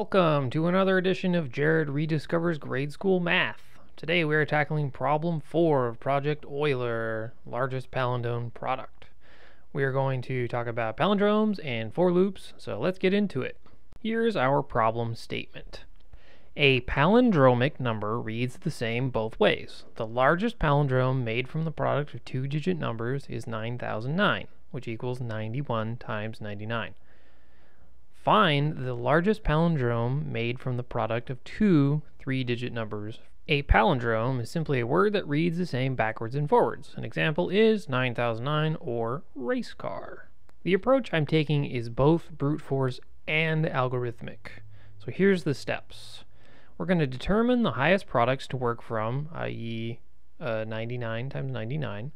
Welcome to another edition of Jared Rediscovers Grade School Math. Today we are tackling problem 4 of Project Euler, largest palindrome product. We are going to talk about palindromes and for loops, so let's get into it. Here's our problem statement. A palindromic number reads the same both ways. The largest palindrome made from the product of two-digit numbers is 9009, which equals 91 times 99. Find the largest palindrome made from the product of two three-digit numbers. A palindrome is simply a word that reads the same backwards and forwards. An example is 9009 or race car. The approach I'm taking is both brute force and algorithmic. So here's the steps. We're going to determine the highest products to work from, i.e. 99 times 99.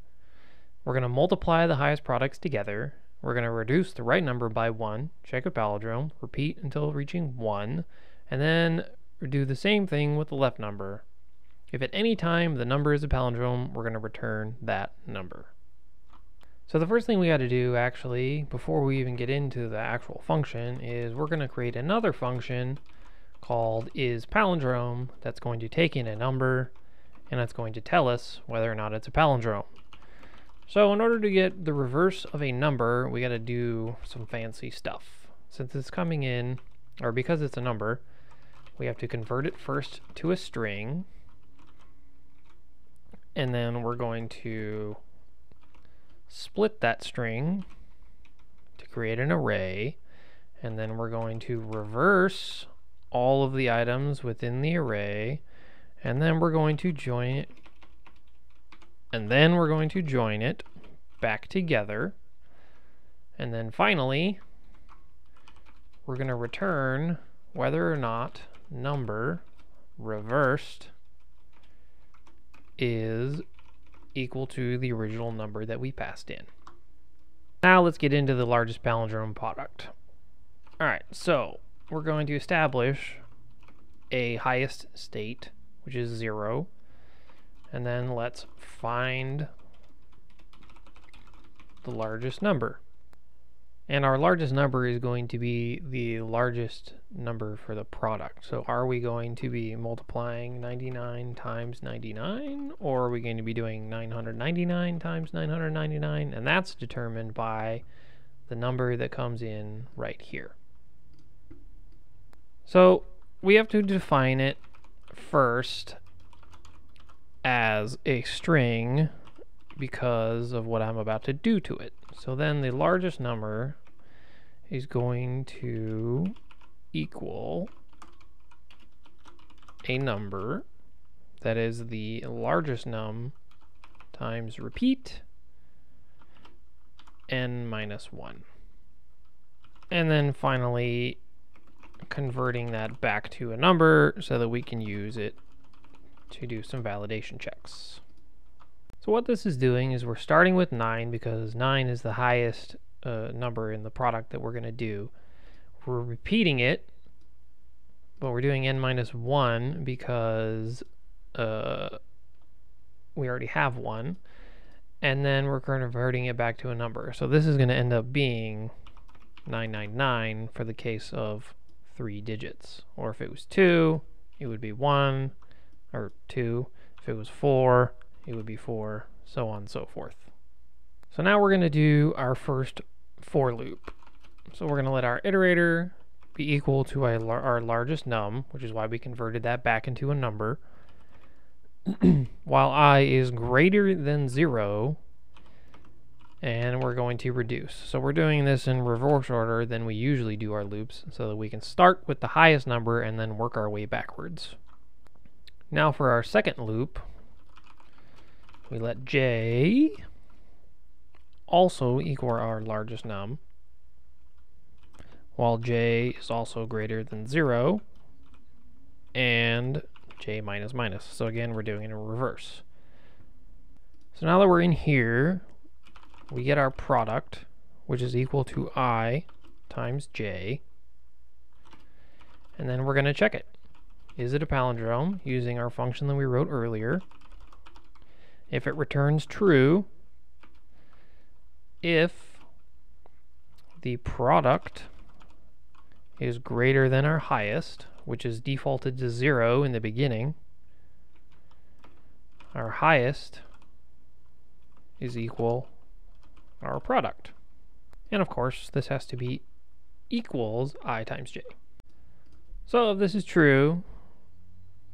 We're going to multiply the highest products together. We're going to reduce the right number by 1, check a palindrome, repeat until reaching 1, and then do the same thing with the left number. If at any time the number is a palindrome, we're going to return that number. So the first thing we got to do, actually, before we even get into the actual function, is we're going to create another function called isPalindrome that's going to take in a number, and that's going to tell us whether or not it's a palindrome. So in order to get the reverse of a number, we got to do some fancy stuff. Since it's coming in, or because it's a number, we have to convert it first to a string, and then we're going to split that string to create an array, and then we're going to reverse all of the items within the array, and then we're going to join it, back together, and then finally we're going to return whether or not number reversed is equal to the original number that we passed in. Now let's get into the largest palindrome product. Alright, so we're going to establish a highest state, which is 0, and then let's find the largest number. And our largest number is going to be the largest number for the product. So are we going to be multiplying 99 times 99, or are we going to be doing 999 times 999? And that's determined by the number that comes in right here. So we have to define it first as a string because of what I'm about to do to it. So then the largest number is going to equal a number that is the largest num times repeat n minus 1. And then finally converting that back to a number so that we can use it to do some validation checks. So what this is doing is we're starting with 9 because 9 is the highest number in the product that we're going to do. We're repeating it, but we're doing n minus 1 because we already have 1. And then we're converting it back to a number. So this is going to end up being 999 for the case of 3 digits. Or if it was 2, it would be 1, or 2. If it was 4, it would be 4, so on and so forth. So now we're going to do our first for loop. So we're going to let our iterator be equal to our largest num, which is why we converted that back into a number, while I is greater than 0, and we're going to reduce. So we're doing this in reverse order than we usually do our loops, so that we can start with the highest number and then work our way backwards. Now for our second loop, we let j also equal our largest num, while j is also greater than 0, and j minus minus. So again, we're doing it in reverse. So now that we're in here, we get our product, which is equal to I times j, and then we're going to check it. Is it a palindrome using our function that we wrote earlier? If it returns true, if the product is greater than our highest, which is defaulted to 0 in the beginning, our highest is equal our product. And of course, this has to be equals I times j. So if this is true,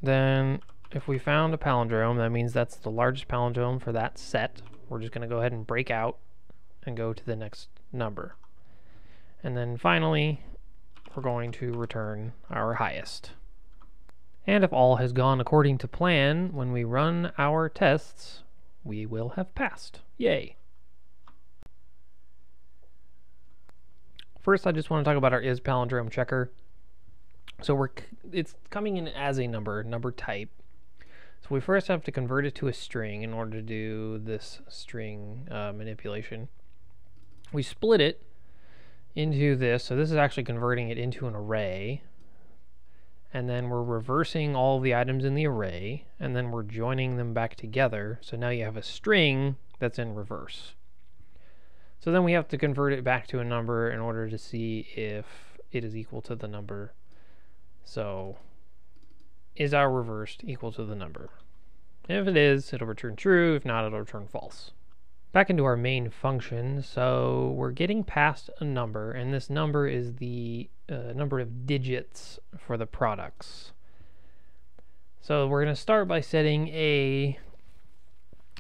then if we found a palindrome, that means that's the largest palindrome for that set. We're just going to go ahead and break out and go to the next number. And then finally, we're going to return our highest. And if all has gone according to plan, when we run our tests, we will have passed. Yay! First, I just want to talk about our isPalindrome checker. So it's coming in as a number type. So we first have to convert it to a string in order to do this string manipulation. We split it into this, so this is actually converting it into an array. And then we're reversing all the items in the array, and then we're joining them back together. So now you have a string that's in reverse. So then we have to convert it back to a number in order to see if it is equal to the number. So is our reversed equal to the number? And if it is, it'll return true. If not, it'll return false. Back into our main function, so we're getting past a number, and this number is the number of digits for the products. So we're going to start by setting a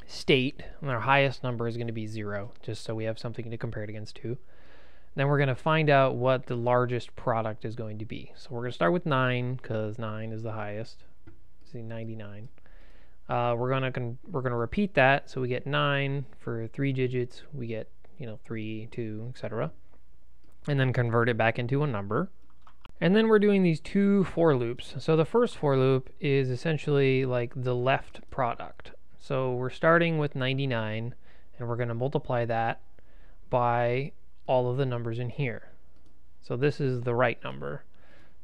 state, and our highest number is going to be 0, just so we have something to compare it against to. Then we're going to find out what the largest product is going to be. So we're going to start with 9, because 9 is the highest. See, 99. We're going to repeat that, so we get 9 for 3 digits. We get 3, 2, etc. And then convert it back into a number. And then we're doing these 2 for loops. So the first for loop is essentially like the left product. So we're starting with 99, and we're going to multiply that by all of the numbers in here. So this is the right number.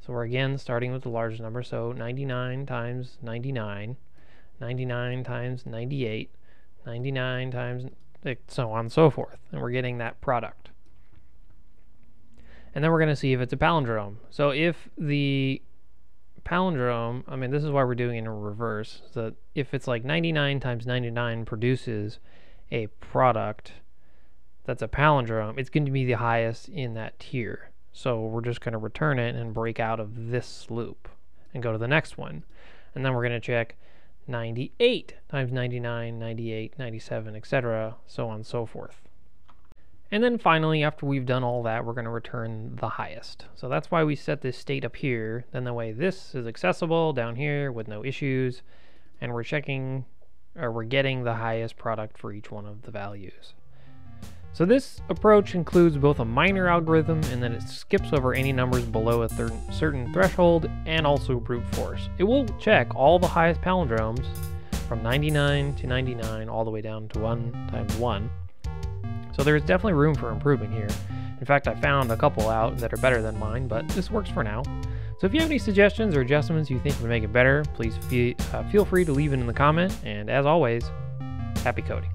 So we're again starting with the largest number. So 99 times 99, 99 times 98, 99 times so on and so forth. And we're getting that product. And then we're going to see if it's a palindrome. So if the palindrome, I mean, this is why we're doing it in reverse. So if it's like 99 times 99 produces a product that's a palindrome, it's going to be the highest in that tier. So we're just going to return it and break out of this loop and go to the next one. And then we're going to check 98 times 99, 98, 97, etc., so on and so forth. And then finally, after we've done all that, we're going to return the highest. So that's why we set this state up here. Then that way this is accessible down here with no issues, and we're checking, or we're getting the highest product for each one of the values. So this approach includes both a minor algorithm, and then it skips over any numbers below a certain threshold, and also brute force. It will check all the highest palindromes from 99 to 99 all the way down to 1 times 1. So there's definitely room for improvement here. In fact, I found a couple out that are better than mine, but this works for now. So if you have any suggestions or adjustments you think would make it better, please feel free to leave it in the comment, and as always, happy coding.